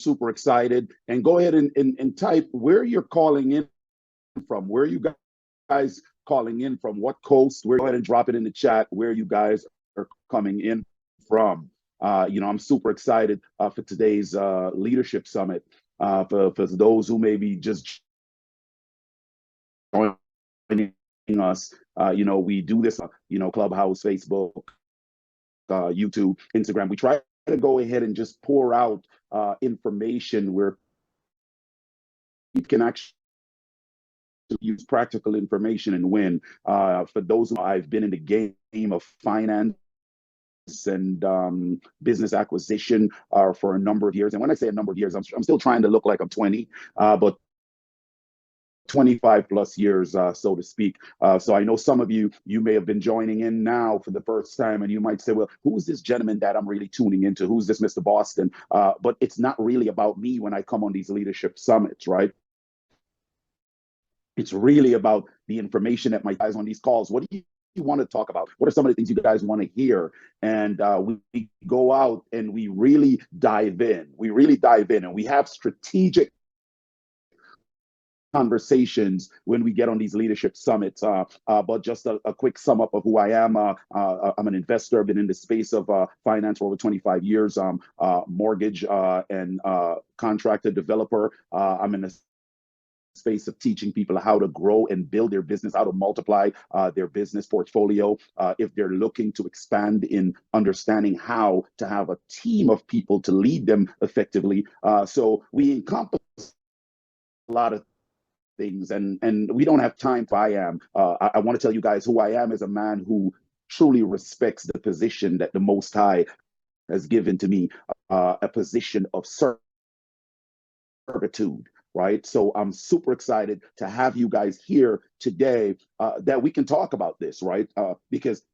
super excited. And go ahead and type where you're calling in from, where you guys calling in from, what coast. Go ahead and drop it in the chat where you guys are coming in from. I'm super excited for today's leadership summit. For those who may be just joining us, we do this, Clubhouse, Facebook, YouTube, Instagram. We try to go ahead and just pour out information where you can actually use practical information and win. For those who I've been in the game of finance and business acquisition for a number of years. And when I say a number of years, I'm still trying to look like I'm 20, but 25 plus years, so to speak. So I know some of you may have been joining in now for the first time, and you might say, well, who's this gentleman that I'm really tuning into? Who's this Mr. Boston? But it's not really about me when I come on these leadership summits, right? It's really about the information that my guys on these calls. What do you want to talk about? What are some of the things you guys want to hear? And we go out and we really dive in. We really dive in, and we have strategic conversations when we get on these leadership summits. But just a quick sum up of who I am. I'm an investor. I've been in the space of finance for over 25 years. Mortgage and contractor developer. I'm in the space of teaching people how to grow and build their business, how to multiply their business portfolio. If they're looking to expand in understanding how to have a team of people to lead them effectively. So we encompass a lot of things, and we don't have time for I am. I want to tell you guys who I am as a man who truly respects the position that the Most High has given to me, a position of servitude. Right. So I'm super excited to have you guys here today that we can talk about this, right? Because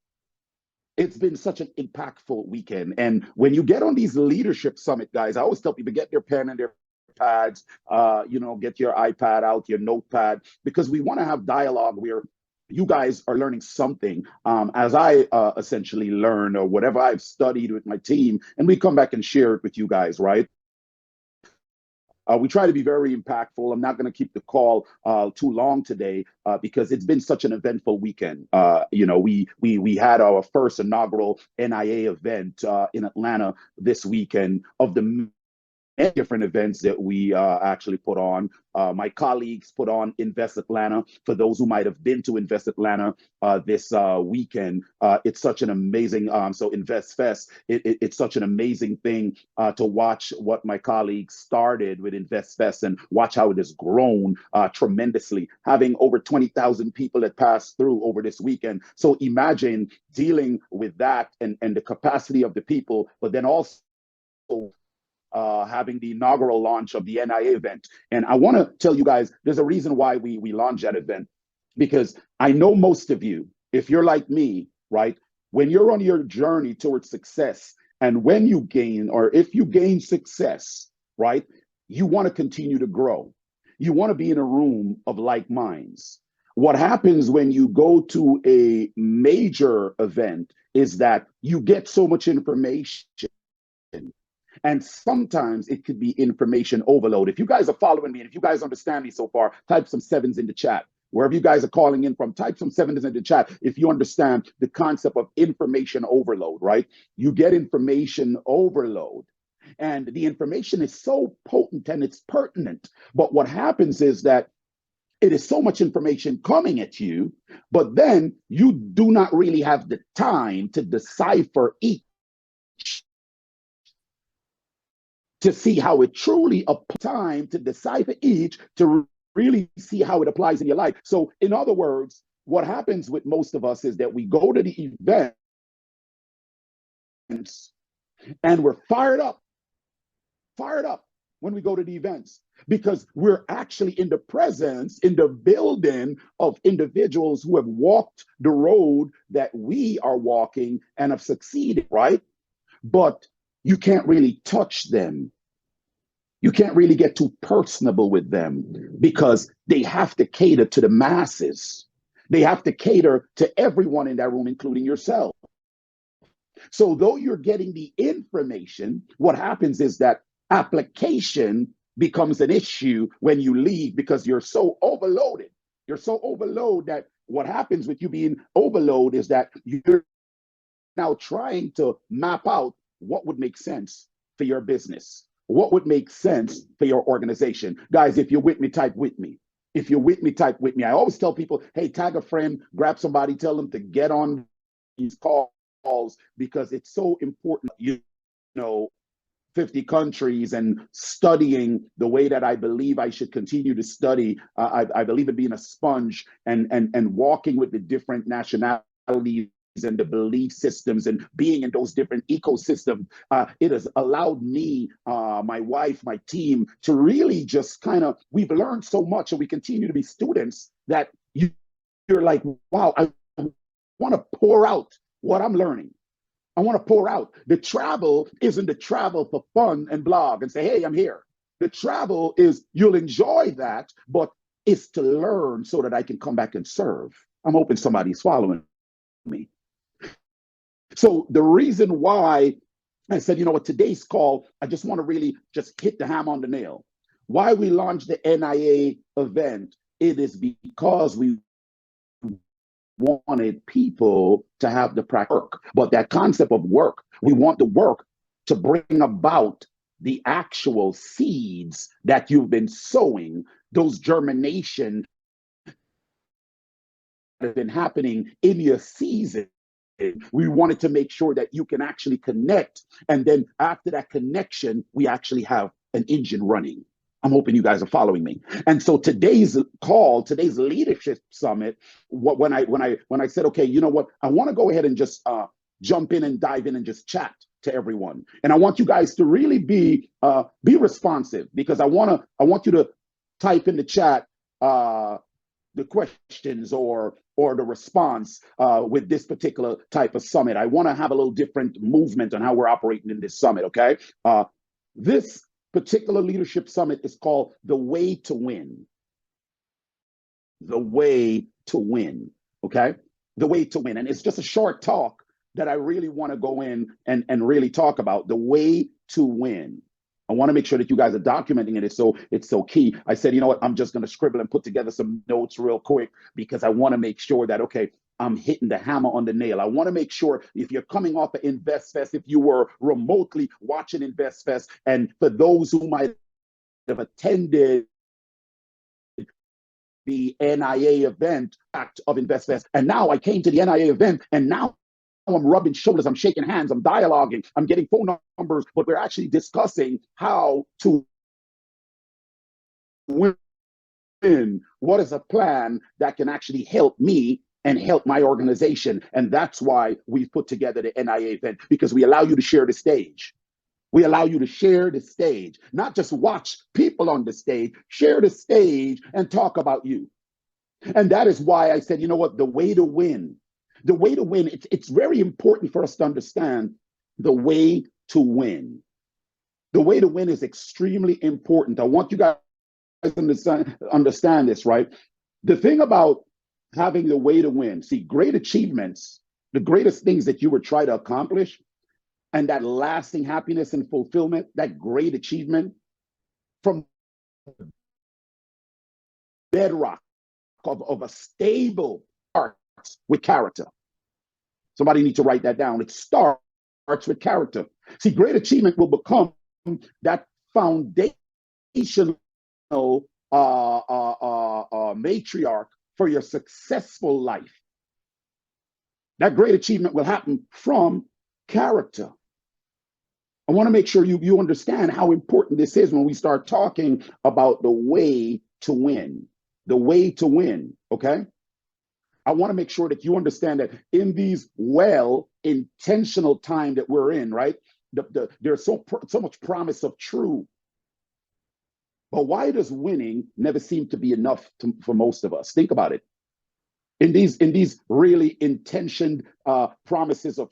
it's been such an impactful weekend. And when you get on these leadership summit, guys, I always tell people get their pen and their pads, get your iPad out, your notepad, because we want to have dialogue where you guys are learning something as I essentially learn or whatever I've studied with my team, and we come back and share it with you guys, right? We try to be very impactful. I'm not going to keep the call too long today because it's been such an eventful weekend. We had our first inaugural NIA event in Atlanta this weekend. Of the different events that we actually put on. My colleagues put on Invest Atlanta. For those who might have been to Invest Atlanta this weekend, it's such an amazing, so Invest Fest, it's such an amazing thing to watch what my colleagues started with Invest Fest and watch how it has grown tremendously, having over 20,000 people that passed through over this weekend. So imagine dealing with that and the capacity of the people, but then also having the inaugural launch of the NIA event. And I want to tell you guys, there's a reason why we launched that event, because I know most of you, if you're like me, right, when you're on your journey towards success, and when you gain, or if you gain success, right, you want to continue to grow. You want to be in a room of like minds. What happens when you go to a major event is that you get so much information. And sometimes it could be information overload. If you guys are following me, and if you guys understand me so far, type some sevens in the chat. Wherever you guys are calling in from, type some sevens in the chat if you understand the concept of information overload, right? You get information overload, and the information is so potent and it's pertinent. But what happens is that it is so much information coming at you, but then you do not really have the time to decipher each, to see how it truly time to decipher each, to really see how it applies in your life. So in other words, what happens with most of us is that we go to the events and we're fired up when we go to the events, because we're actually in the presence, in the building of individuals who have walked the road that we are walking and have succeeded, right? But you can't really touch them. You can't really get too personable with them because they have to cater to the masses. They have to cater to everyone in that room, including yourself. So though you're getting the information, what happens is that Application becomes an issue when you leave because you're so overloaded. You're so overloaded that what happens with you being overloaded is that you're now trying to map out what would make sense for your business, what would make sense for your organization. Guys, if you're with me, type with me. If you're with me, type with me. I always tell people, hey, tag a friend, grab somebody, tell them to get on these calls because it's so important. You know, 50 countries and studying the way that I believe I should continue to study. I believe in being a sponge and walking with the different nationalities and the belief systems and being in those different ecosystems. It has allowed me, my wife, my team to really just kind of, we've learned so much and we continue to be students that you're like, wow, I want to pour out what I'm learning. I want to pour out. The travel isn't the travel for fun and blog and say, hey, I'm here. The travel is you'll enjoy that, but it's to learn so that I can come back and serve. I'm hoping somebody's following me. So the reason why I said, you know what, today's call, I just want to really just hit the hammer on the nail. Why we launched the NIA event, it is because we wanted people to have the practice work. But that concept of work, we want the work to bring about the actual seeds that you've been sowing, those germination that have been happening in your season. We wanted to make sure that you can actually connect. And then after that connection, we actually have an engine running. I'm hoping you guys are following me. And so today's call, today's leadership summit, when I said, okay, you know what, I want to go ahead and just jump in and dive in and just chat to everyone. And I want you guys to really be responsive because I want you to type in the chat the questions or the response with this particular type of summit. I want to have a little different movement on how we're operating in this summit. Okay, this particular leadership summit is called The Way to Win. The Way to Win. Okay? The Way to Win. And it's just a short talk that I really want to go in and really talk about the way to win. I want to make sure that you guys are documenting it. It's so key. I said, you know what? I'm just going to scribble and put together some notes real quick because I want to make sure that, okay, I'm hitting the hammer on the nail. I want to make sure if you're coming off of InvestFest, if you were remotely watching InvestFest, and for those who might have attended the NIA event act of InvestFest, and now I came to the NIA event, and now I'm rubbing shoulders, I'm shaking hands, I'm dialoguing, I'm getting phone numbers, but we're actually discussing how to win. What is a plan that can actually help me and help my organization? And that's why we've put together the NIA event, because we allow you to share the stage. We allow you to share the stage, not just watch people on the stage, share the stage and talk about you. And that is why I said, you know what, the way to win, it's very important for us to understand the way to win. The way to win is extremely important. I want you guys understand this, right? The thing about having the way to win, see, great achievements, the greatest things that you would try to accomplish, and that lasting happiness and fulfillment, that great achievement from bedrock of a stable heart with character. Somebody needs to write that down. It starts with character. See, great achievement will become that foundational matriarch for your successful life. That great achievement will happen from character. I want to make sure you understand how important this is when we start talking about the way to win. The way to win, okay? I want to make sure that you understand that in these intentional time that we're in, right? There's so much promise of true. But why does winning never seem to be enough for most of us? Think about it. In these really intentioned promises of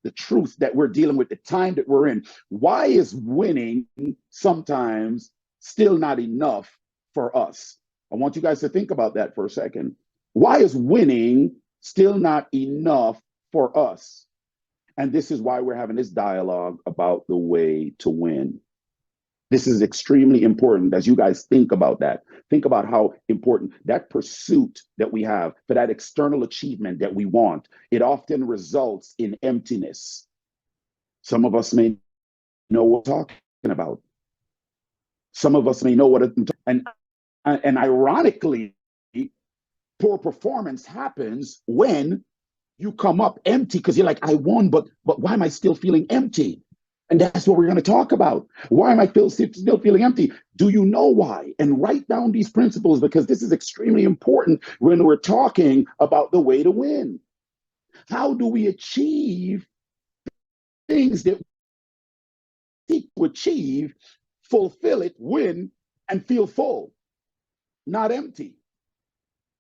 the truth that we're dealing with, the time that we're in, why is winning sometimes still not enough for us? I want you guys to think about that for a second. Why is winning still not enough for us? And this is why we're having this dialogue about the way to win. This is extremely important as you guys think about that. Think about how important that pursuit that we have for that external achievement that we want. It often results in emptiness. Some of us may know what I'm talking about. Some of us may know what I'm talking, and ironically, poor performance happens when you come up empty because you're like, I won, but why am I still feeling empty? And that's what we're going to talk about. Why am I still feeling empty? Do you know why? And write down these principles because this is extremely important when we're talking about the way to win. How do we achieve things that we seek to achieve, fulfill it, win, and feel full, not empty?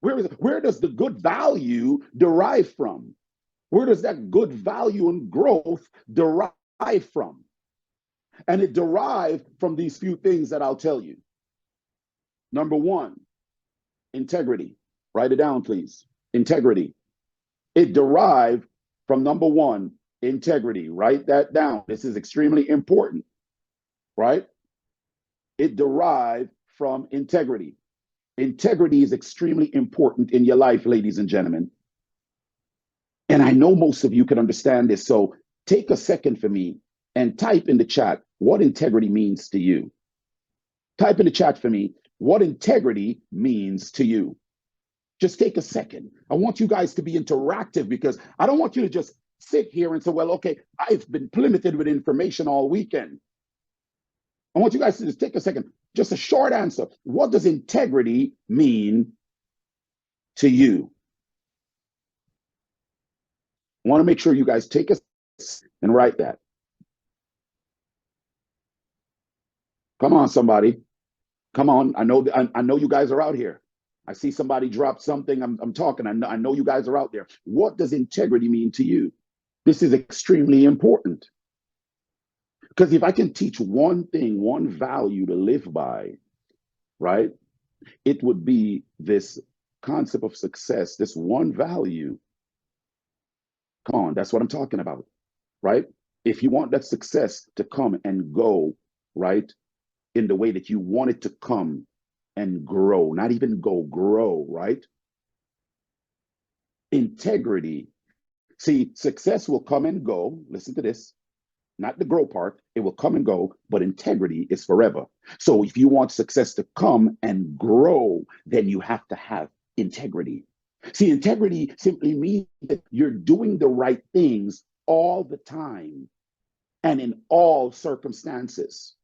Where does the good value derive from? Where does that good value and growth derive from? And it derived from these few things that I'll tell you. Number one, integrity. Write it down, please. Integrity. It derived from number one, integrity. Write that down. This is extremely important, right? It derived from integrity. Integrity is extremely important in your life, ladies and gentlemen. And I know most of you can understand this. So take a second for me and type in the chat what integrity means to you. Type in the chat for me what integrity means to you. Just take a second. I want you guys to be interactive because I don't want you to just sit here and say, well, okay, I've been plummeted with information all weekend. I want you guys to just take a second. Just a short answer. What does integrity mean to you? I want to make sure you guys take a and write that. Come on, somebody. Come on. I know you guys are out here. I see somebody drop something. I'm talking. I know you guys are out there. What does integrity mean to you? This is extremely important. Because if I can teach one thing, one value to live by, right, it would be this concept of success, this one value. Come on, that's what I'm talking about, right? If you want that success to come and go, right, in the way that you want it to come and grow, not even go, grow, right? Integrity. See, success will come and go. Listen to this. Not the grow part, it will come and go, but integrity is forever. So if you want success to come and grow, then you have to have integrity. See, integrity simply means that you're doing the right things all the time and in all circumstances.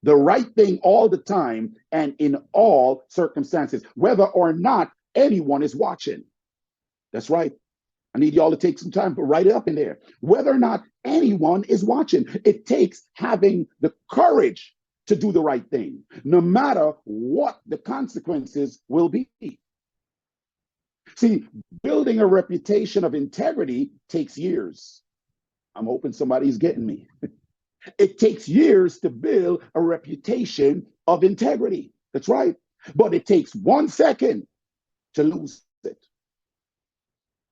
The right thing all the time and in all circumstances, whether or not anyone is watching. That's right. I need y'all to take some time to write it up in there. Whether or not anyone is watching, it takes having the courage to do the right thing, no matter what the consequences will be. See, building a reputation of integrity takes years. I'm hoping somebody's getting me. It takes years to build a reputation of integrity. That's right. But it takes 1 second to lose it.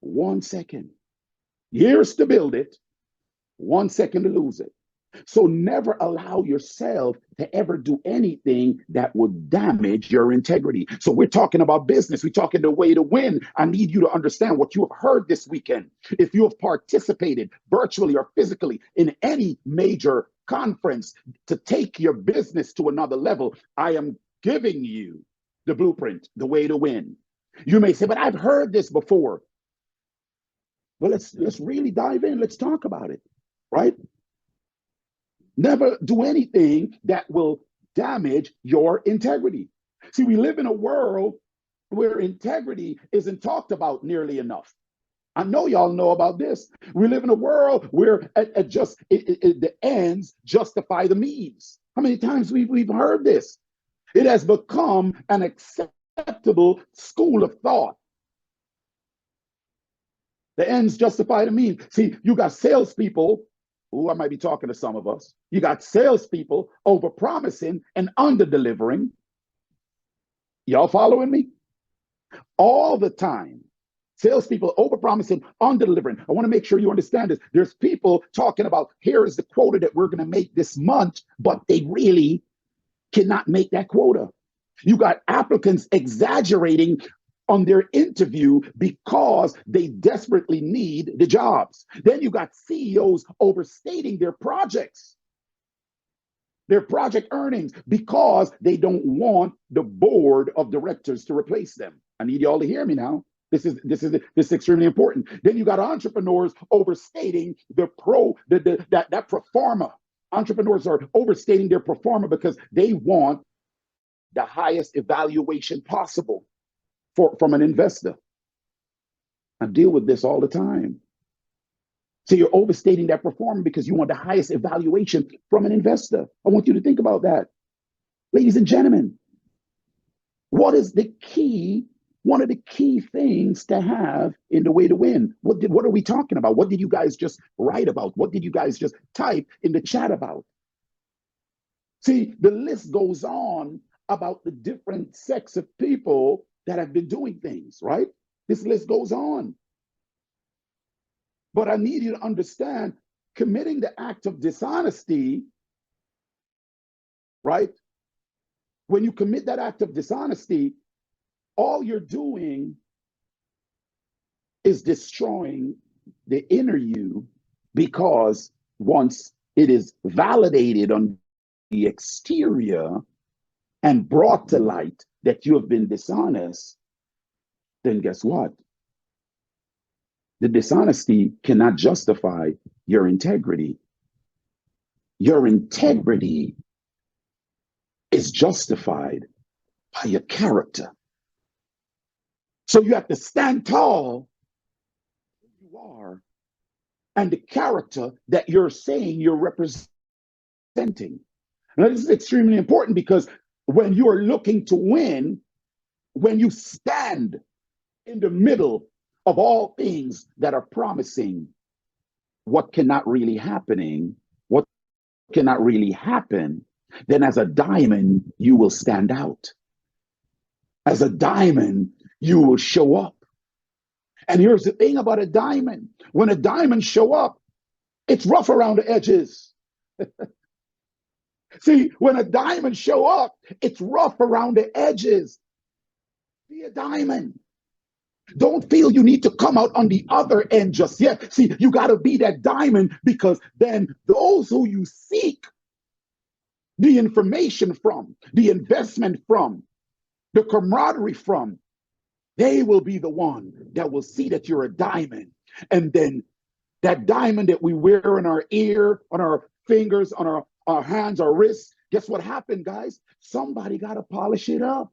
1 second. Years to build it, 1 second to lose it. So never allow yourself to ever do anything that would damage your integrity. So we're talking about business. We're talking the way to win. I need you to understand what you have heard this weekend. If you have participated virtually or physically in any major conference to take your business to another level, I am giving you the blueprint, the way to win. You may say, but I've heard this before. Well, let's really dive in. Let's talk about it, right? Never do anything that will damage your integrity. See, we live in a world where integrity isn't talked about nearly enough. I know y'all know about this. We live in a world where the ends justify the means. How many times we've heard this? It has become an acceptable school of thought. The ends justify the means. See, you got salespeople. I might be talking to some of us. You got salespeople over promising and under delivering. Y'all following me? All the time. Salespeople overpromising, under-delivering. I want to make sure you understand this. There's people talking about, here is the quota that we're going to make this month, but they really cannot make that quota. You got applicants exaggerating on their interview because they desperately need the jobs. Then you got CEOs overstating their projects, their project earnings, because they don't want the board of directors to replace them. I need y'all to hear me now. This is extremely important. Then you got entrepreneurs overstating that pro forma. Entrepreneurs are overstating their pro forma because they want the highest evaluation possible from an investor. I deal with this all the time. So you're overstating that pro forma because you want the highest evaluation from an investor. I want you to think about that. Ladies and gentlemen, what is the key? One of the key things to have in the way to win. What are we talking about? What did you guys just write about? What did you guys just type in the chat about? See, the list goes on about the different sects of people that have been doing things, right? This list goes on. But I need you to understand, committing the act of dishonesty, right? When you commit that act of dishonesty, all you're doing is destroying the inner you, because once it is validated on the exterior and brought to light that you have been dishonest, then guess what? The dishonesty cannot justify your integrity. Your integrity is justified by your character. So you have to stand tall who you are and the character that you're saying you're representing. Now, this is extremely important, because when you are looking to win, when you stand in the middle of all things that are promising what cannot really happening, what cannot really happen, then as a diamond, you will stand out. As a diamond, you will show up. And here's the thing about a diamond. When a diamond show up, it's rough around the edges. See, when a diamond show up, it's rough around the edges. Be a diamond. Don't feel you need to come out on the other end just yet. See, you got to be that diamond, because then those who you seek the information from, the investment from, the camaraderie from, they will be the one that will see that you're a diamond. And then that diamond that we wear in our ear, on our fingers, on our hands, our wrists, guess what happened, guys? Somebody got to polish it up.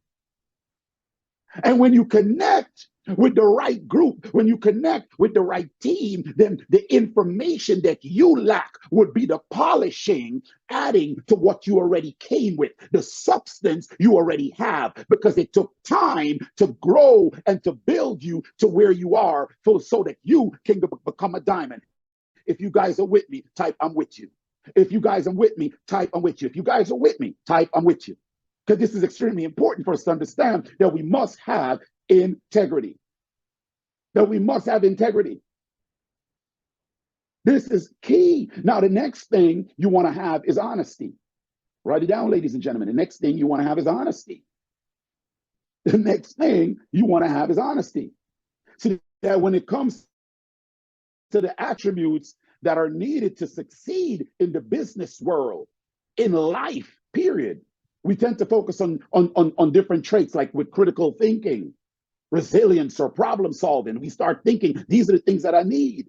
And when you connect with the right group, when you connect with the right team, then the information that you lack would be the polishing, adding to what you already came with, the substance you already have, because it took time to grow and to build you to where you are, so that you can become a diamond. If you guys are with me, type I'm with you. If you guys are with me, type I'm with you. If you guys are with me, type I'm with you. Because this is extremely important for us to understand that we must have integrity. That we must have integrity. This is key. Now, the next thing you want to have is honesty. Write it down, ladies and gentlemen. The next thing you want to have is honesty. The next thing you want to have is honesty. See, that when it comes to the attributes that are needed to succeed in the business world, in life, period, we tend to focus on different traits, like with critical thinking, resilience, or problem solving. We start thinking, these are the things that I need.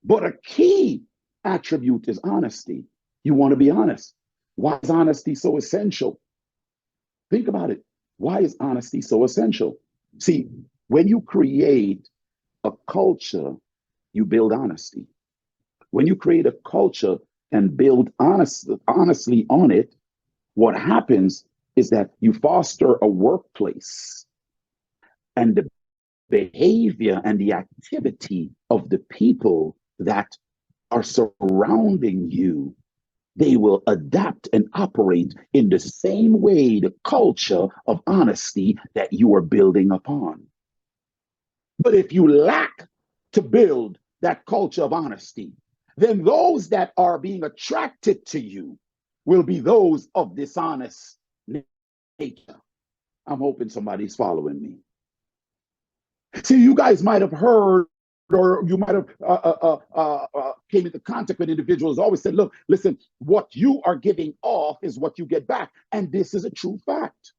But a key attribute is honesty. You want to be honest. Why is honesty so essential? Think about it. Why is honesty so essential? See, when you create a culture, you build honesty. When you create a culture and build honestly on it, what happens is that you foster a workplace, and the behavior and the activity of the people that are surrounding you, they will adapt and operate in the same way, the culture of honesty that you are building upon. But if you lack to build that culture of honesty, then those that are being attracted to you will be those of dishonest nature. I'm hoping somebody's following me. See, you guys might have heard, or you might have came into contact with individuals always said, look, listen, what you are giving off is what you get back. And this is a true fact.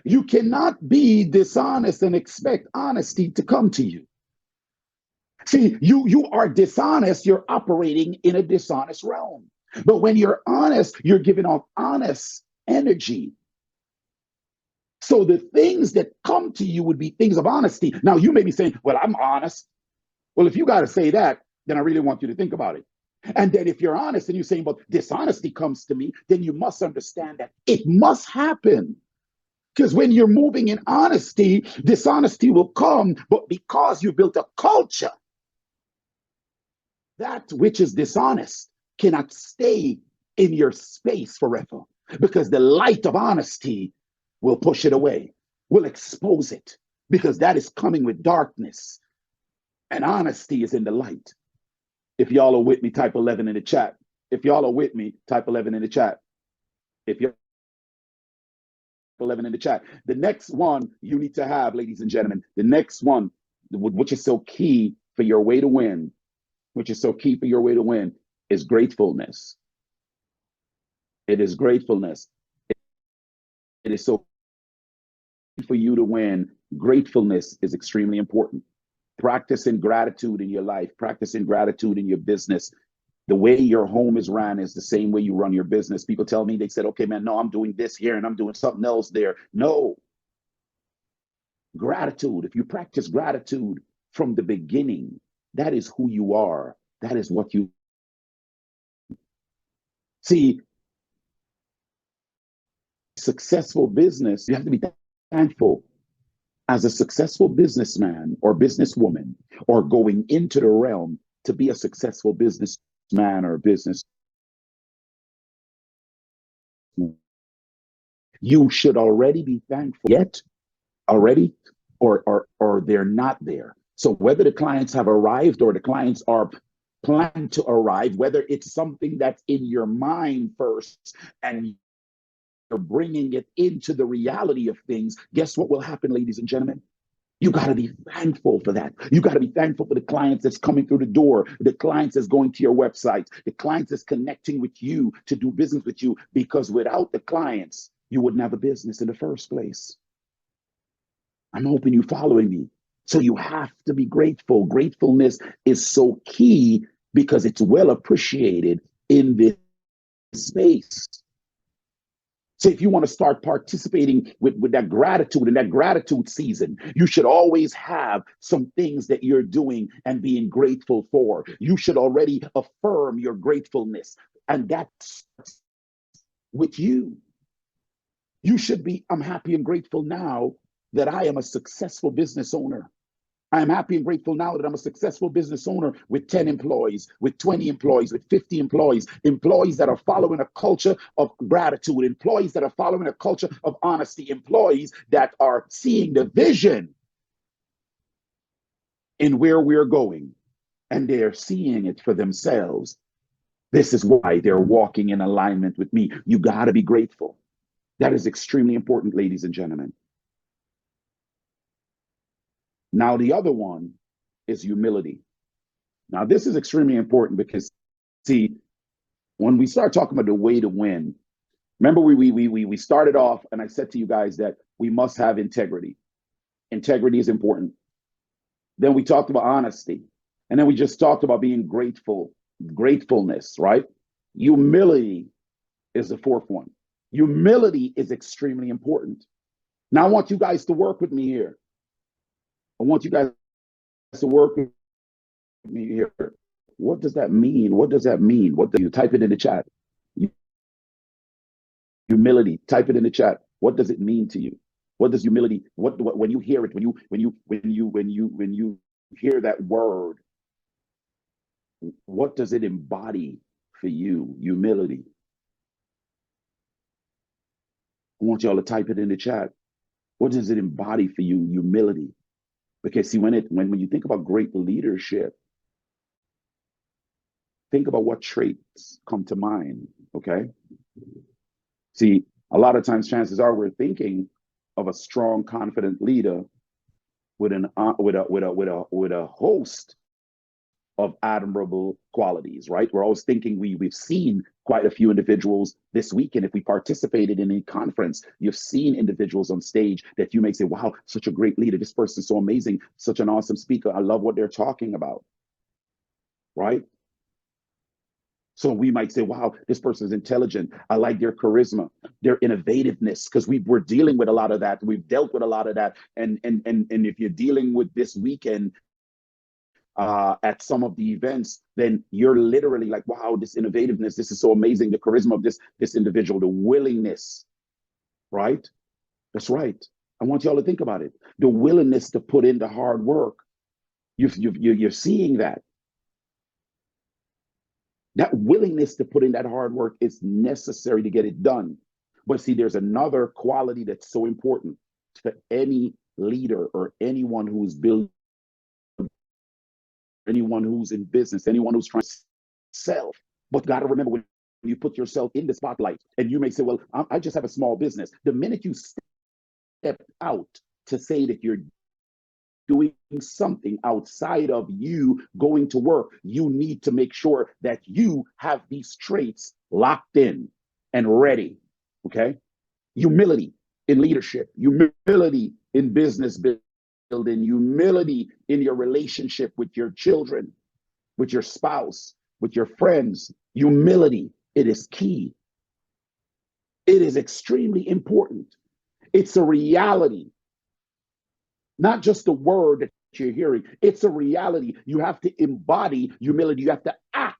You cannot be dishonest and expect honesty to come to you. See, you are dishonest, you're operating in a dishonest realm. But when you're honest, you're giving off honest energy. So the things that come to you would be things of honesty. Now you may be saying, well, I'm honest. Well, if you got to say that, then I really want you to think about it. And then if you're honest and you're saying, but dishonesty comes to me, then you must understand that it must happen. Because when you're moving in honesty, dishonesty will come. But because you built a culture, that which is dishonest cannot stay in your space forever. Because the light of honesty will push it away, will expose it. Because that is coming with darkness. And honesty is in the light. If y'all are with me, type 11 in the chat. If y'all are with me, type 11 in the chat. If you're 11 in the chat. The next one you need to have, ladies and gentlemen, the next one, which is so key for your way to win, which is so key for your way to win, is gratefulness. It is gratefulness. It is so key for you to win. Gratefulness is extremely important. Practicing gratitude in your life, practicing gratitude in your business. The way your home is ran is the same way you run your business. People tell me, they said, okay, man, no, I'm doing this here and I'm doing something else there. No. Gratitude. If you practice gratitude from the beginning, that is who you are. That is what you see. Successful business, you have to be thankful. As a successful businessman or businesswoman, or going into the realm to be a successful businessman or business, you should already be thankful. Yet already, or they're not there. So whether the clients have arrived or the clients are planned to arrive, whether it's something that's in your mind first and you're bringing it into the reality of things, guess what will happen, ladies and gentlemen? You got to be thankful for that. You got to be thankful for the clients that's coming through the door, the clients that's going to your website, the clients that's connecting with you to do business with you, because without the clients, you wouldn't have a business in the first place. I'm hoping you're following me. So you have to be grateful. Gratefulness is so key because it's well appreciated in this space. So if you want to start participating with that gratitude in that gratitude season, you should always have some things that you're doing and being grateful for. You should already affirm your gratefulness. And that's with you. You should be, I'm happy and grateful now that I am a successful business owner. I am happy and grateful now that I'm a successful business owner with 10 employees, with 20 employees, with 50 employees, employees that are following a culture of gratitude, employees that are following a culture of honesty, employees that are seeing the vision in where we're going, and they're seeing it for themselves. This is why they're walking in alignment with me. You got to be grateful. That is extremely important, ladies and gentlemen. Now, the other one is humility. Now, this is extremely important because, see, when we start talking about the way to win, remember we started off and I said to you guys that we must have integrity. Integrity is important. Then we talked about honesty. And then we just talked about being grateful, gratefulness, right? Humility is the fourth one. Humility is extremely important. Now, I want you guys to work with me here. I want you guys to work with me here. What does that mean? What does that mean? What do you type it in the chat? Humility. Type it in the chat. What does it mean to you? What does humility? What when you hear it? When you hear that word, what does it embody for you? Humility. I want y'all to type it in the chat. What does it embody for you? Humility. Because see, when you think about great leadership, think about what traits come to mind. Okay. See, a lot of times, chances are we're thinking of a strong, confident leader with a host of admirable qualities, right? We're always thinking we've seen quite a few individuals this week, and if we participated in a conference, you've seen individuals on stage that you may say, "Wow, such a great leader! This person's so amazing, such an awesome speaker. I love what they're talking about," right? So we might say, "Wow, this person is intelligent. I like their charisma, their innovativeness," because we're dealing with a lot of that. We've dealt with a lot of that, and if you're dealing with this weekend at some of the events, then you're literally like, wow, this innovativeness, this is so amazing. The charisma of this individual, the willingness, right? That's right. I want y'all to think about it. The willingness to put in the hard work. You're seeing that. That willingness to put in that hard work is necessary to get it done. But see, there's another quality that's so important to any leader or anyone who's building, anyone who's in business, anyone who's trying to sell. But got to remember, when you put yourself in the spotlight, and you may say, "Well, I just have a small business." The minute you step out to say that you're doing something outside of you going to work, you need to make sure that you have these traits locked in and ready. Okay. Humility in leadership, humility in business building, humility in your relationship with your children, with your spouse, with your friends. Humility, it is key. It is extremely important. It's a reality, not just a word that you're hearing. It's a reality. You have to embody humility. You have to act.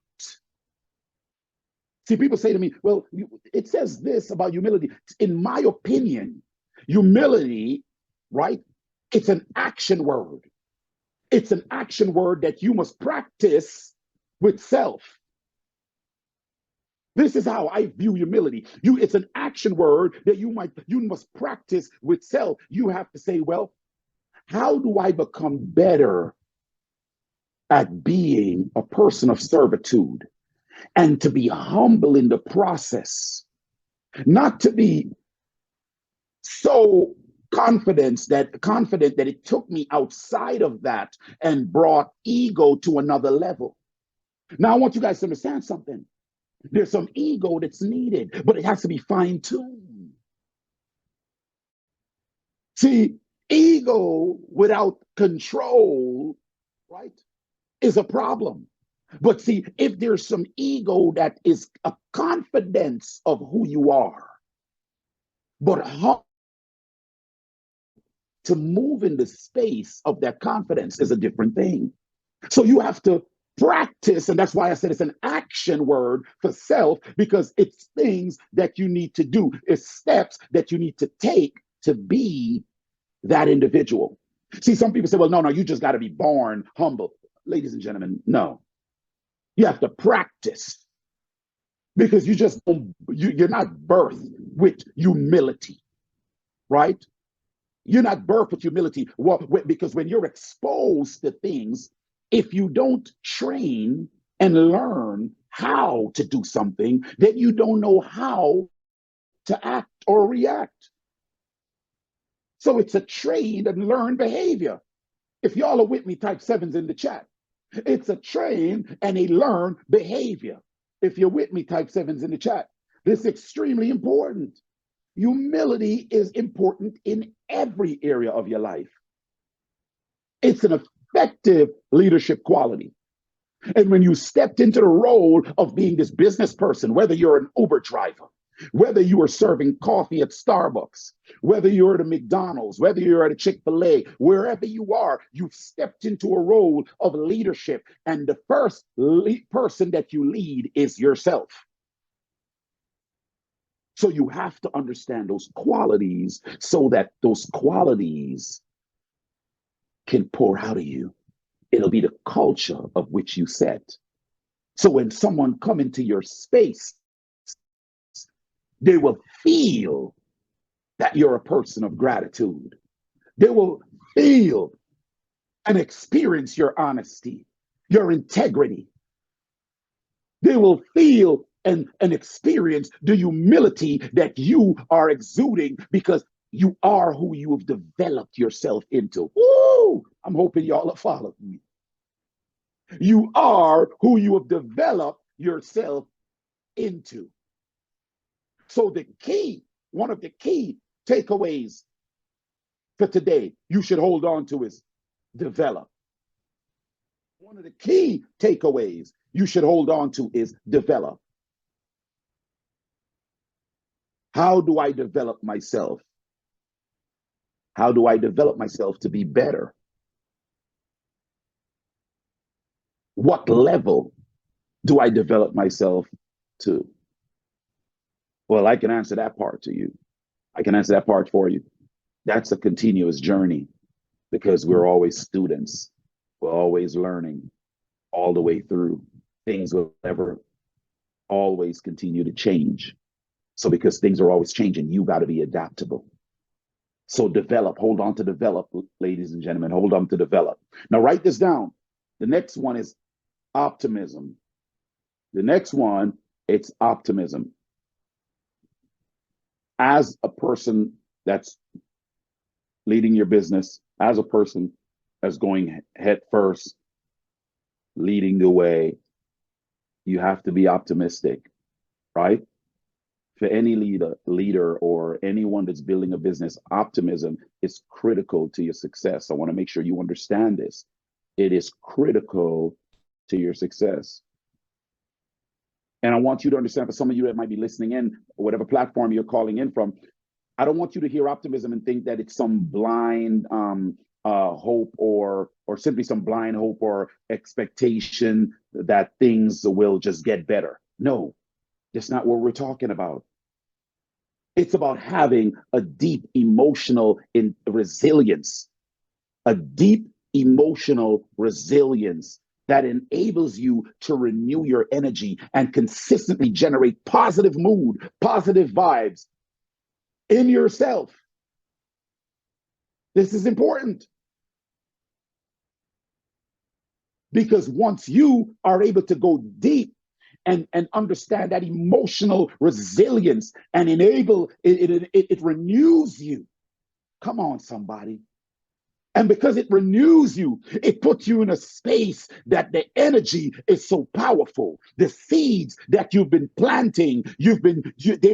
See, people say to me, "Well, it says this about humility." In my opinion, humility, right? It's an action word. It's an action word that you must practice with self. This is how I view humility. It's an action word that you must practice with self. You have to say, "Well, how do I become better at being a person of servitude and to be humble in the process, not to be so confident that it took me outside of that and brought ego to another level." Now, I want you guys to understand something. There's some ego that's needed, but it has to be fine tuned. See, ego without control, right, is a problem. But see, if there's some ego that is a confidence of who you are, but how to move in the space of that confidence is a different thing. So you have to practice, and that's why I said it's an action word for self, because it's things that you need to do, it's steps that you need to take to be that individual. See, some people say, "Well, no, you just got to be born humble." Ladies and gentlemen, no. You have to practice, because you're not birthed with humility, right? You're not birthed with humility. Well, because when you're exposed to things, if you don't train and learn how to do something, then you don't know how to act or react. So it's a trained and learned behavior. If y'all are with me, type sevens in the chat. It's a trained and a learned behavior. If you're with me, type sevens in the chat. This is extremely important. Humility is important in every area of your life. It's an effective leadership quality. And when you stepped into the role of being this business person, whether you're an Uber driver, whether you are serving coffee at Starbucks, whether you're at a McDonald's, whether you're at a Chick-fil-A, wherever you are, you've stepped into a role of leadership. And the first person that you lead is yourself. So you have to understand those qualities so that those qualities can pour out of you. It'll be the culture of which you set. So when someone come into your space, they will feel that you're a person of gratitude. They will feel and experience your honesty, your integrity. They will feel and experience the humility that you are exuding because you are who you have developed yourself into. Woo! I'm hoping y'all are following me. You are who you have developed yourself into. So the key, one of the key takeaways for today you should hold on to is develop. One of the key takeaways you should hold on to is develop. How do I develop myself? How do I develop myself to be better? What level do I develop myself to? Well, I can answer that part to you. I can answer that part for you. That's a continuous journey because we're always students. We're always learning all the way through. Things will never always continue to change. So because things are always changing, you got to be adaptable. So develop, hold on to develop, ladies and gentlemen, hold on to develop. Now write this down. The next one is optimism. The next one, it's optimism. As a person that's leading your business, as a person that's going head first, leading the way, you have to be optimistic, right? For any leader or anyone that's building a business, optimism is critical to your success. I want to make sure you understand this. It is critical to your success. And I want you to understand, for some of you that might be listening in, whatever platform you're calling in from, I don't want you to hear optimism and think that it's some blind hope or simply some blind hope or expectation that things will just get better. No, that's not what we're talking about. It's about having a deep emotional resilience, a deep emotional resilience that enables you to renew your energy and consistently generate positive mood, positive vibes in yourself. This is important because once you are able to go deep and understand that emotional resilience and enable it renews you. Come on, somebody. And because it renews you, it puts you in a space that the energy is so powerful. The seeds that you've been planting, they've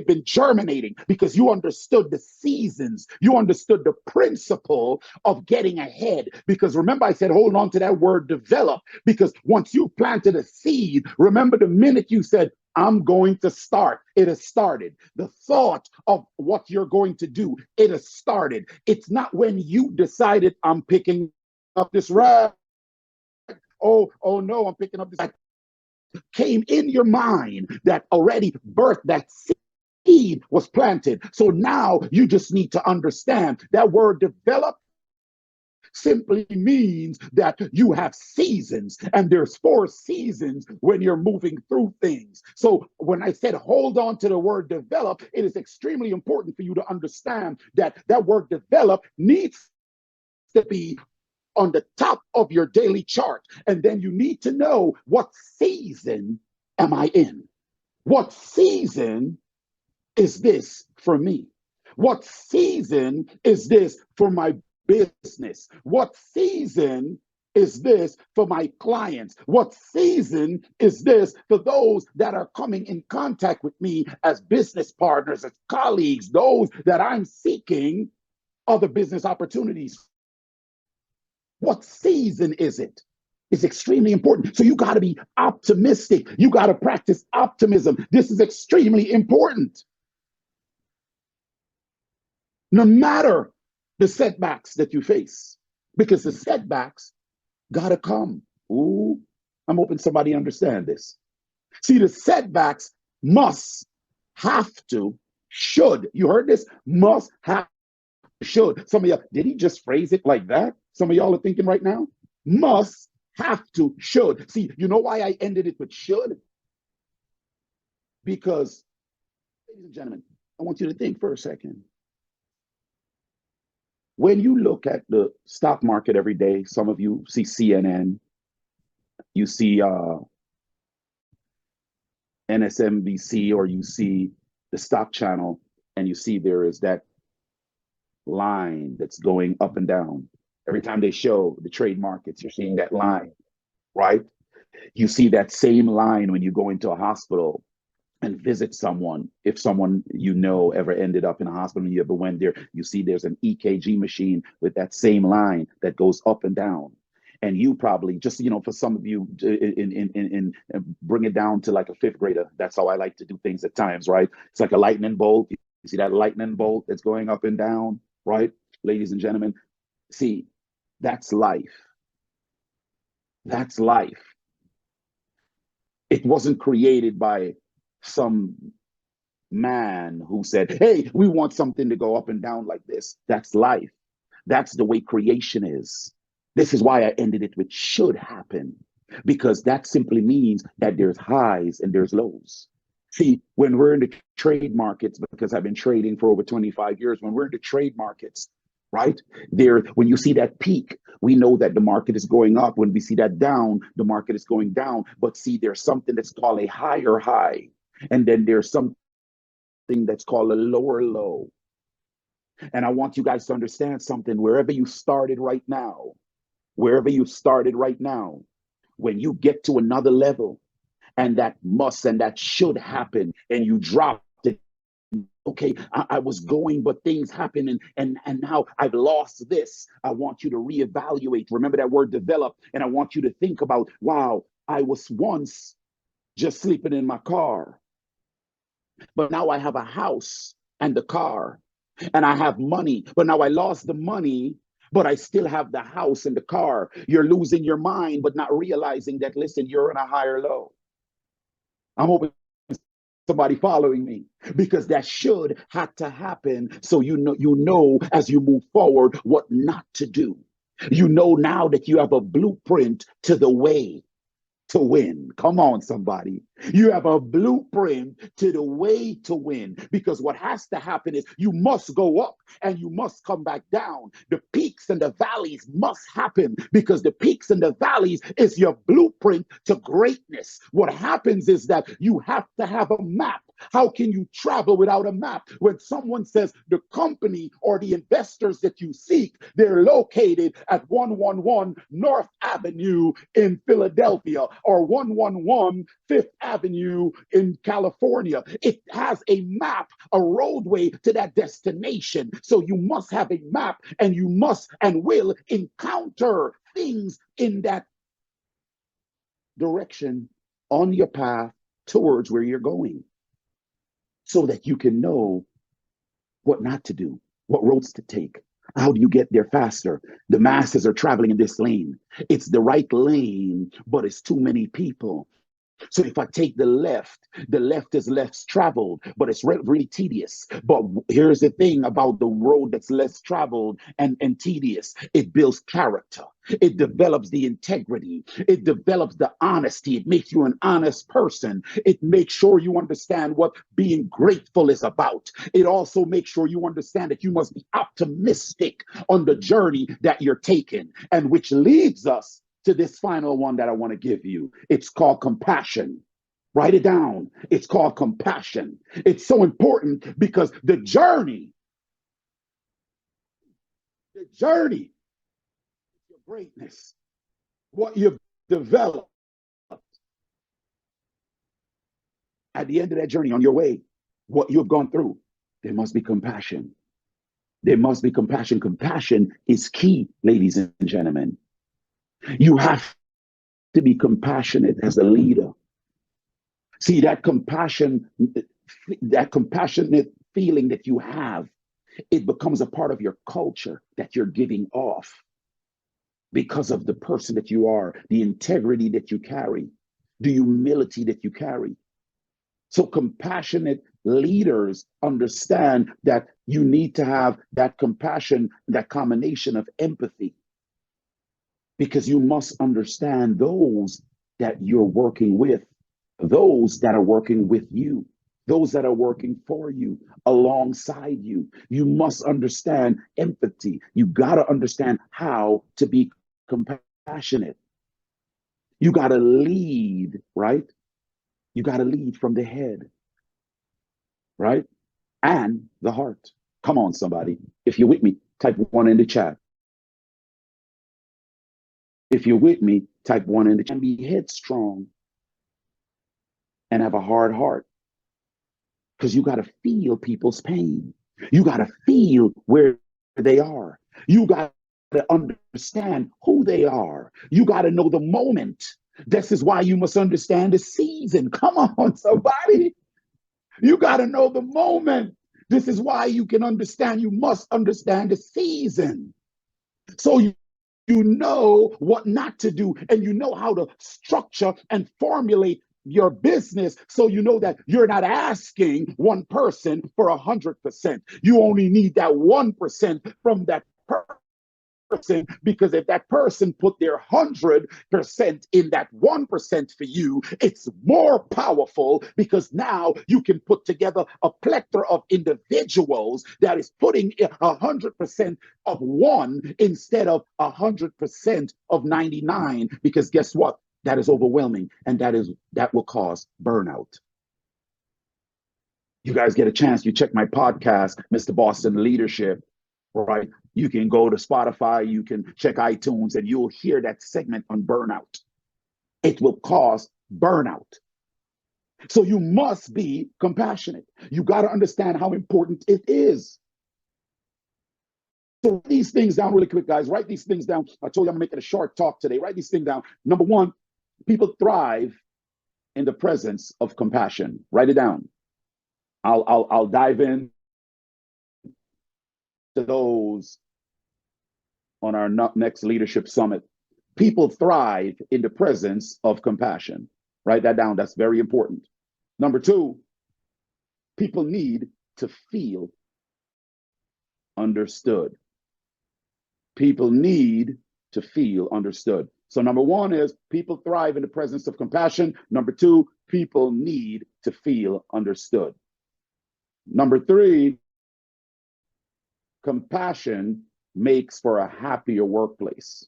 been germinating because you understood the seasons. You understood the principle of getting ahead. Because remember, I said, hold on to that word develop, because once you planted a seed, remember the minute you said, I'm going to start. It has started. The thought of what you're going to do, it has started. It's not when you decided I'm picking up this rag. Oh no, I'm picking up this rag. Came in your mind that already birthed that seed was planted. So now you just need to understand that word develop simply means that you have seasons, and there's 4 seasons when you're moving through things. So when I said hold on to the word develop, it is extremely important for you to understand that that word develop needs to be on the top of your daily chart. And then you need to know, what season am I in? What season is this for me? What season is this for my business? What season is this for my clients? What season is this for those that are coming in contact with me as business partners, as colleagues, those that I'm seeking other business opportunities? What season is it? It's extremely important. So you got to be optimistic. You got to practice optimism. This is extremely important. No matter the setbacks that you face, because the setbacks gotta come. Ooh, I'm hoping somebody understand this. See, the setbacks must, have to, should. You heard this? Must, have, should. Some of y'all, did he just phrase it like that? Some of y'all are thinking right now, must, have to, should. See, you know why I ended it with should? Because, ladies and gentlemen, I want you to think for a second. When you look at the stock market every day, some of you see CNN, you see NSMBC, or you see the stock channel, and you see there is that line that's going up and down. Every time they show the trade markets, you're seeing that line, right? You see that same line when you go into a hospital and visit someone. If someone you know ever ended up in a hospital and you ever went there, you see there's an EKG machine with that same line that goes up and down. And you probably just, for some of you, in bring it down to like a fifth grader. That's how I like to do things at times, right? It's like a lightning bolt. You see that lightning bolt that's going up and down, right? Ladies and gentlemen, see, that's life. That's life. It wasn't created by some man who said, hey, we want something to go up and down like this. That's life. That's the way creation is. This is why I ended it with should happen, because that simply means that there's highs and there's lows. See, when we're in the trade markets, because I've been trading for over 25 years, when we're in the trade markets, right there, when you see that peak, we know that the market is going up. When we see that down, the market is going down. But see, there's something that's called a higher high, and then there's something that's called a lower low. And I want you guys to understand something. Wherever you started right now, when you get to another level, and that must and that should happen, and you drop it. Okay, I was going, but things happen, and now I've lost this. I want you to reevaluate. Remember that word develop, and I want you to think about, wow, I was once just sleeping in my car, but now I have a house and the car, and I have money, but now I lost the money, but I still have the house and the car. You're losing your mind, but not realizing that, listen, you're in a higher low. I'm hoping somebody following me, because that should have to happen, so you know as you move forward what not to do. You know now that you have a blueprint to the way to win. Come on, somebody. You have a blueprint to the way to win, because what has to happen is you must go up and you must come back down. The peaks and the valleys must happen, because the peaks and the valleys is your blueprint to greatness. What happens is that you have to have a map. How can you travel without a map? When someone says the company or the investors that you seek, they're located at 111 North Avenue in Philadelphia, or 111 Fifth Avenue in California. It has a map, a roadway to that destination. So you must have a map, and you must and will encounter things in that direction on your path towards where you're going, so that you can know what not to do, what roads to take. How do you get there faster? The masses are traveling in this lane. It's the right lane, but it's too many people. So if I take the left is less traveled, but it's really tedious. But here's the thing about the road that's less traveled and tedious: it builds character. It develops the integrity. It develops the honesty. It makes you an honest person. It makes sure you understand what being grateful is about. It also makes sure you understand that you must be optimistic on the journey that you're taking, and which leads us to this final one that I want to give you. It's called compassion. Write it down. It's called compassion. It's so important, because the journey, your greatness, what you've developed at the end of that journey on your way, what you've gone through, there must be compassion. There must be compassion. Compassion is key, ladies and gentlemen. You have to be compassionate as a leader. See, that compassionate feeling that you have, it becomes a part of your culture that you're giving off, because of the person that you are, the integrity that you carry, the humility that you carry. So compassionate leaders understand that you need to have that compassion, that combination of empathy, because you must understand those that you're working with, those that are working with you. those that are working for you, alongside you. You must understand empathy. You got to understand how to be compassionate. You got to lead, right? You got to lead from the head, right? And the heart. Come on, somebody. If you're with me, type one in the chat. If you're with me, type one in the chat. Be headstrong and have a hard heart, because you got to feel people's pain. You got to feel where they are. You got to understand who they are. You got to know the moment. This is why you must understand the season. Come on, somebody. You got to know the moment. This is why you can understand. You must understand the season. So you know what not to do, and you know how to structure and formulate your business, so you know that you're not asking one person for 100%. You only need that 1% from that person, because if that person put their 100% in that 1% for you, it's more powerful, because now you can put together a plethora of individuals that is putting 100% of one instead of 100% of 99, because guess what? That is overwhelming, and that will cause burnout. You guys get a chance, you check my podcast, Mr. Boston Leadership, right? You can go to Spotify, you can check iTunes, and you'll hear that segment on burnout. It will cause burnout. So you must be compassionate. You got to understand how important it is. So write these things down really quick, guys. Write these things down. I told you I'm making a short talk today. Write these things down. Number one, people thrive in the presence of compassion. Write it down. I'll dive in to those on our next leadership summit. People thrive in the presence of compassion. Write that down. That's very important. Number two, people need to feel understood. People need to feel understood. So number one is people thrive in the presence of compassion. Number two, people need to feel understood. Number three, compassion makes for a happier workplace.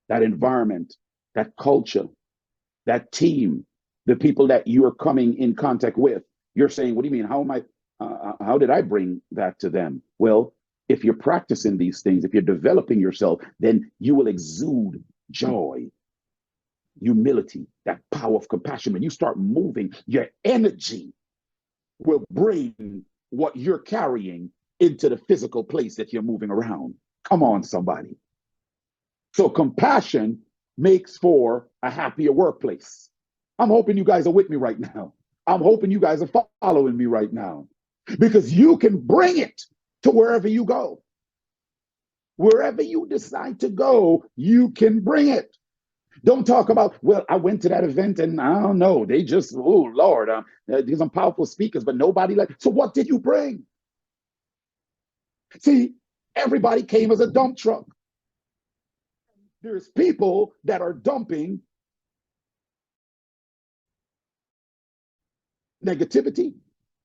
That environment, that culture, that team, the people that you are coming in contact with, you're saying, what do you mean? How did I bring that to them? Well, if you're practicing these things, if you're developing yourself, then you will exude joy, humility, that power of compassion. When you start moving, your energy will bring what you're carrying into the physical place that you're moving around. Come on, somebody. So compassion makes for a happier workplace. I'm hoping you guys are with me right now. I'm hoping you guys are following me right now, because you can bring it to wherever you go. Wherever you decide to go, you can bring it. Don't talk about, well, I went to that event and I don't know, they just, oh Lord, there's some powerful speakers, but nobody like, so what did you bring? See, everybody came as a dump truck. There's people that are dumping negativity.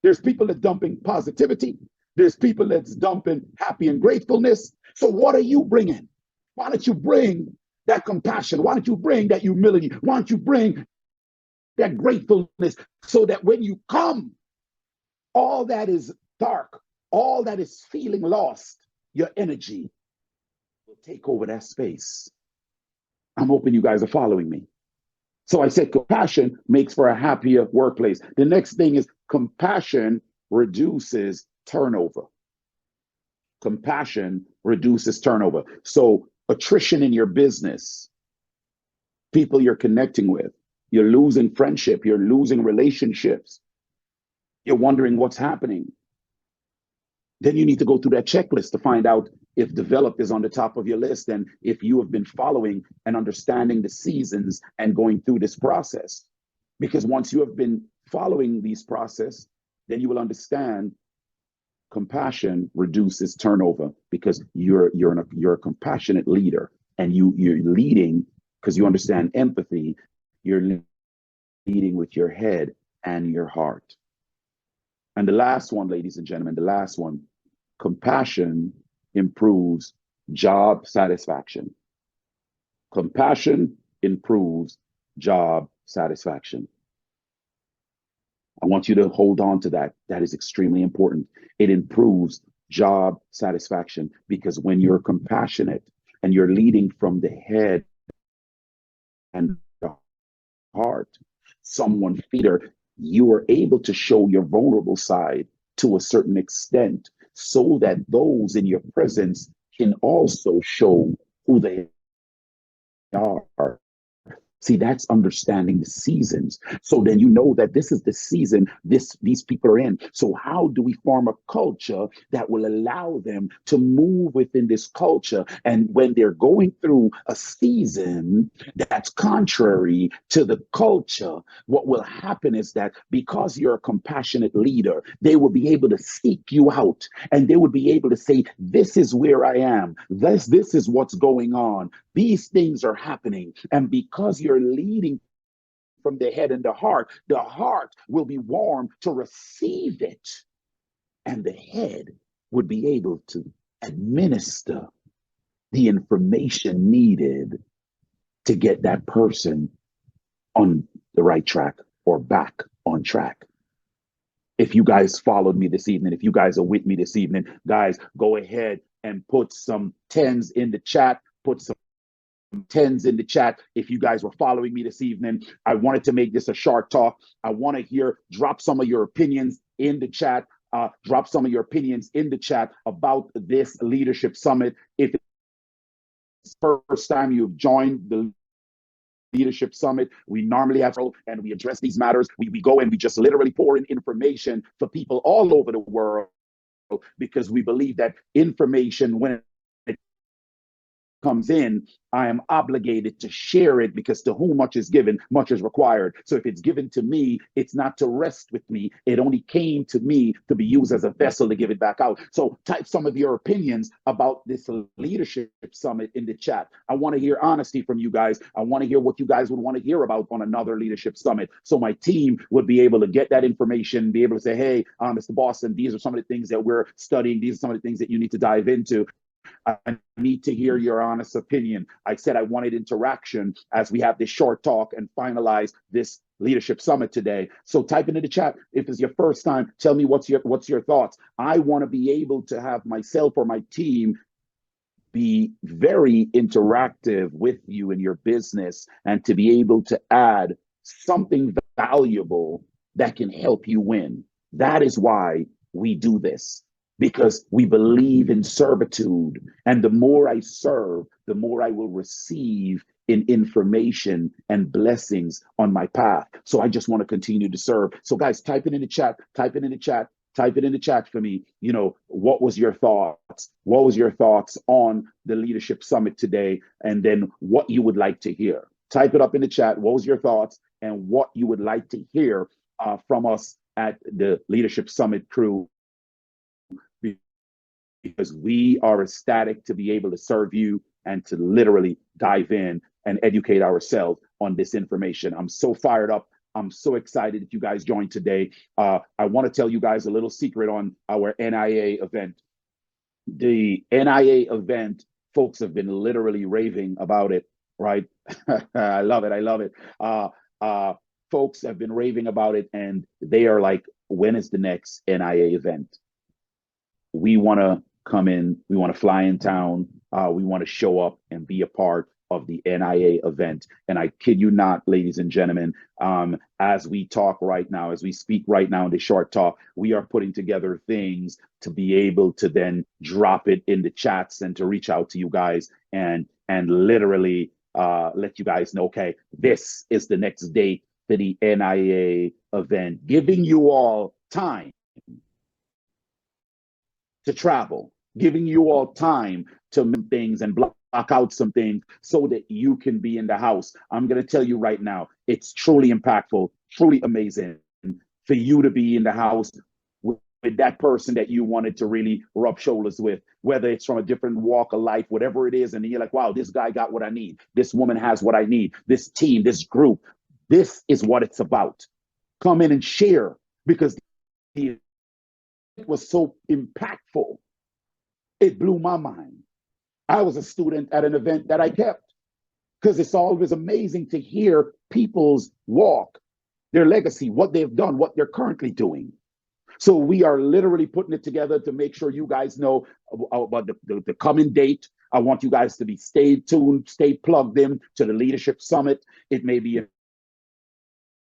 There's people that dumping positivity. There's people that's dumping happy and gratefulness. So what are you bringing? Why don't you bring that compassion? Why don't you bring that humility? Why don't you bring that gratefulness, so that when you come, all that is dark, all that is feeling lost, your energy will take over that space. I'm hoping you guys are following me. So I said compassion makes for a happier workplace. The next thing is compassion reduces turnover. Compassion reduces turnover. So attrition in your business, people you're connecting with, you're losing friendship, you're losing relationships, you're wondering what's happening. Then you need to go through that checklist to find out if develop is on the top of your list, and if you have been following and understanding the seasons and going through this process. Because once you have been following these process, then you will understand compassion reduces turnover, because you're a compassionate leader, and you're leading because you understand empathy. You're leading with your head and your heart. And the last one, ladies and gentlemen, the last one, compassion improves job satisfaction. Compassion improves job satisfaction. I want you to hold on to that. That is extremely important. It improves job satisfaction because when you're compassionate and you're leading from the head and the heart, someone feeder, you are able to show your vulnerable side to a certain extent so that those in your presence can also show who they are. See, that's understanding the seasons. So then you know that this is the season these people are in. So how do we form a culture that will allow them to move within this culture? And when they're going through a season that's contrary to the culture, what will happen is that because you're a compassionate leader, they will be able to seek you out and they would be able to say, this is where I am. This is what's going on. These things are happening. And because you're leading from the head and the heart will be warm to receive it. And the head would be able to administer the information needed to get that person on the right track or back on track. If you guys followed me this evening, if you guys are with me this evening, guys, go ahead and put some tens in the chat, put some tens in the chat if you guys were following me this evening. I wanted to make this a short talk. I want to hear, drop some of your opinions in the chat. Drop some of your opinions in the chat about this leadership summit. If it's the first time you've joined the leadership summit, we normally have and we address these matters. We go and we just literally pour in information for people all over the world because we believe that information, when it comes in, I am obligated to share it because to whom much is given, much is required. So if it's given to me, it's not to rest with me. It only came to me to be used as a vessel to give it back out. So type some of your opinions about this leadership summit in the chat. I want to hear honesty from you guys. I want to hear what you guys would want to hear about on another leadership summit. So my team would be able to get that information, be able to say, hey, Mr. Boston, these are some of the things that we're studying. These are some of the things that you need to dive into. I need to hear your honest opinion. I said I wanted interaction as we have this short talk and finalize this leadership summit today. So type into the chat if it's your first time. Tell me what's your thoughts. I want to be able to have myself or my team be very interactive with you in your business and to be able to add something valuable that can help you win. That is why we do this, because we believe in servitude. And the more I serve, the more I will receive in information and blessings on my path. So I just want to continue to serve. So guys, type it in the chat, type it in the chat. Type it in the chat for me. You know, what was your thoughts? What was your thoughts on the leadership summit today? And then what you would like to hear. Type it up in the chat. What was your thoughts and what you would like to hear from us at the leadership summit crew? Because we are ecstatic to be able to serve you and to literally dive in and educate ourselves on this information. I'm so fired up. I'm so excited that you guys joined today. I want to tell you guys a little secret on our NIA event. The NIA event, folks have been literally raving about it, right? I love it. I love it. Folks have been raving about it, and they are like, when is the next NIA event? We want to come in. We want to fly in town. We want to show up and be a part of the NIA event. And I kid you not, ladies and gentlemen, as we talk right now, as we speak right now in the short talk, we are putting together things to be able to then drop it in the chats and to reach out to you guys and literally let you guys know, okay, this is the next date for the NIA event, giving you all time to travel, giving you all time to make things and block out some things so that you can be in the house. I'm going to tell you right now, it's truly impactful, truly amazing for you to be in the house with that person that you wanted to really rub shoulders with, whether it's from a different walk of life, whatever it is. And you're like, wow, this guy got what I need. This woman has what I need. This team, this group, this is what it's about. come in and share because it was so impactful. It blew my mind. I was a student at an event that I kept because it's always amazing to hear people's walk, their legacy, what they've done, what they're currently doing. So we are literally putting it together to make sure you guys know about the coming date. I want you guys to be stay tuned, stay plugged in to the Leadership Summit. It may be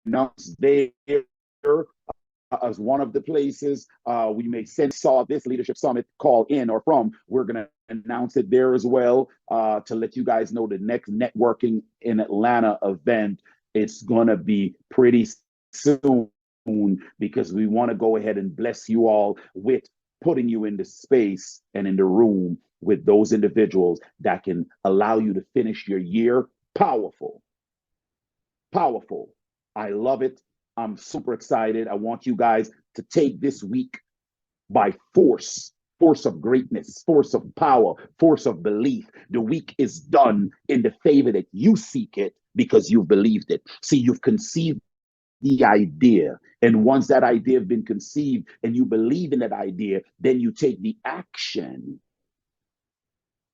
announced there as one of the places. We may saw this Leadership Summit call in or from. We're going to announce it there as well to let you guys know the next networking in Atlanta event. It's going to be pretty soon because we want to go ahead and bless you all with putting you in the space and in the room with those individuals that can allow you to finish your year powerful. Powerful. I love it. I'm super excited. I want you guys to take this week by force of greatness, force of power, force of belief. The week is done in the favor that you seek it because you've believed it. See, you've conceived the idea. And once that idea has been conceived and you believe in that idea, then you take the action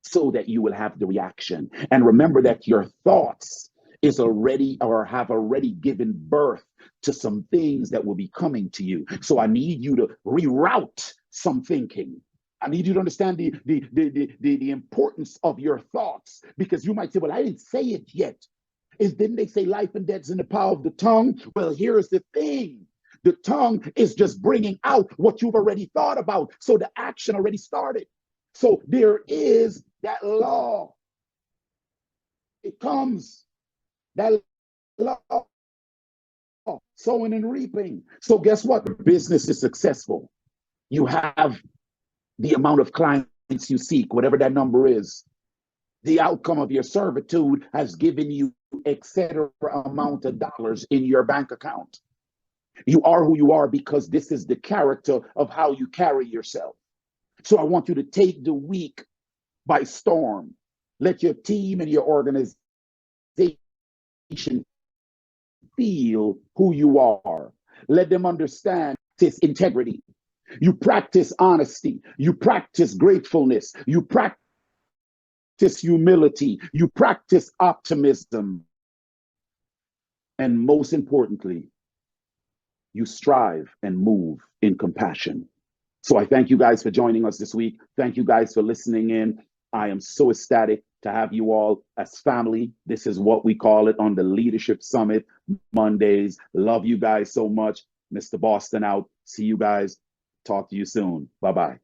so that you will have the reaction. And remember that your thoughts is already or have already given birth to some things that will be coming to you. So I need you to reroute some thinking. I need you to understand the importance of your thoughts, because you might say, well, I didn't say it yet. Didn't they say life and death's in the power of the tongue? Well, here's the thing. The tongue is just bringing out what you've already thought about. So the action already started. So there is that law. It comes. That law. Sowing and reaping. So guess what? The business is successful. You have the amount of clients you seek, whatever that number is. The outcome of your servitude has given you etc. amount of dollars in your bank account. You are who you are because this is the character of how you carry yourself. So I want you to take the week by storm. Let your team and your organization feel who you are. Let them understand this integrity. You practice honesty. You practice gratefulness. You practice humility. You practice optimism. And most importantly, you strive and move in compassion. So I thank you guys for joining us this week. Thank you guys for listening in. I am so ecstatic to have you all as family. This is what we call it on the Leadership Summit Mondays. Love you guys so much. Mr. Boston out. See you guys. Talk to you soon. Bye-bye.